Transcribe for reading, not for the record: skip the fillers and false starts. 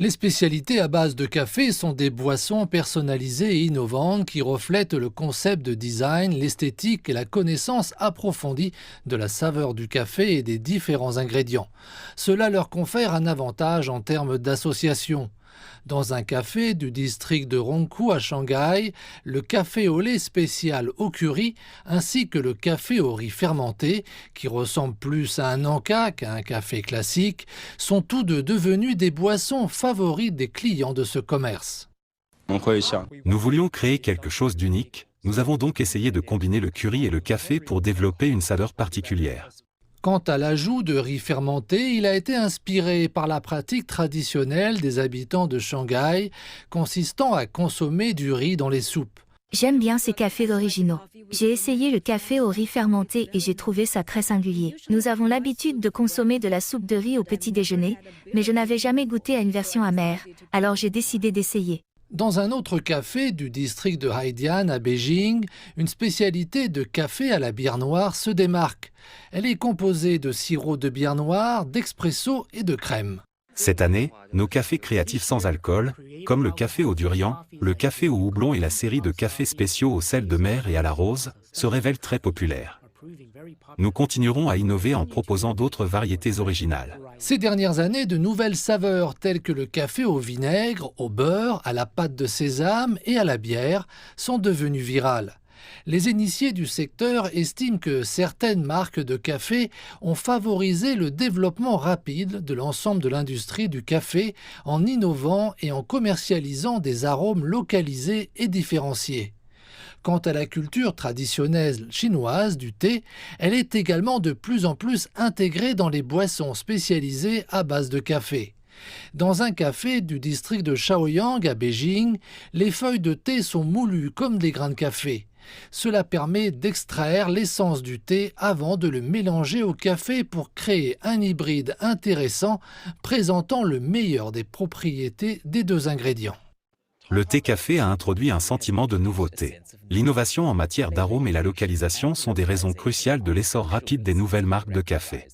Les spécialités à base de café sont des boissons personnalisées et innovantes qui reflètent le concept de design, l'esthétique et la connaissance approfondie de la saveur du café et des différents ingrédients. Cela leur confère un avantage en termes d'association. Dans un café du district de Rongkou à Shanghai, le café au lait spécial au curry ainsi que le café au riz fermenté, qui ressemble plus à un encas qu'à un café classique, sont tous deux devenus des boissons favorites des clients de ce commerce. Nous voulions créer quelque chose d'unique, nous avons donc essayé de combiner le curry et le café pour développer une saveur particulière. Quant à l'ajout de riz fermenté, il a été inspiré par la pratique traditionnelle des habitants de Shanghai, consistant à consommer du riz dans les soupes. J'aime bien ces cafés originaux. J'ai essayé le café au riz fermenté et j'ai trouvé ça très singulier. Nous avons l'habitude de consommer de la soupe de riz au petit déjeuner, mais je n'avais jamais goûté à une version amère, alors j'ai décidé d'essayer. Dans un autre café du district de Haidian à Beijing, une spécialité de café à la bière noire se démarque. Elle est composée de sirop de bière noire, d'expresso et de crème. Cette année, nos cafés créatifs sans alcool, comme le café au durian, le café au houblon et la série de cafés spéciaux au sel de mer et à la rose, se révèlent très populaires. Nous continuerons à innover en proposant d'autres variétés originales. Ces dernières années, de nouvelles saveurs telles que le café au vinaigre, au beurre, à la pâte de sésame et à la bière sont devenues virales. Les initiés du secteur estiment que certaines marques de café ont favorisé le développement rapide de l'ensemble de l'industrie du café en innovant et en commercialisant des arômes localisés et différenciés. Quant à la culture traditionnelle chinoise du thé, elle est également de plus en plus intégrée dans les boissons spécialisées à base de café. Dans un café du district de Shaoyang à Beijing, les feuilles de thé sont moulues comme des grains de café. Cela permet d'extraire l'essence du thé avant de le mélanger au café pour créer un hybride intéressant présentant le meilleur des propriétés des deux ingrédients. Le thé-café a introduit un sentiment de nouveauté. L'innovation en matière d'arômes et la localisation sont des raisons cruciales de l'essor rapide des nouvelles marques de café.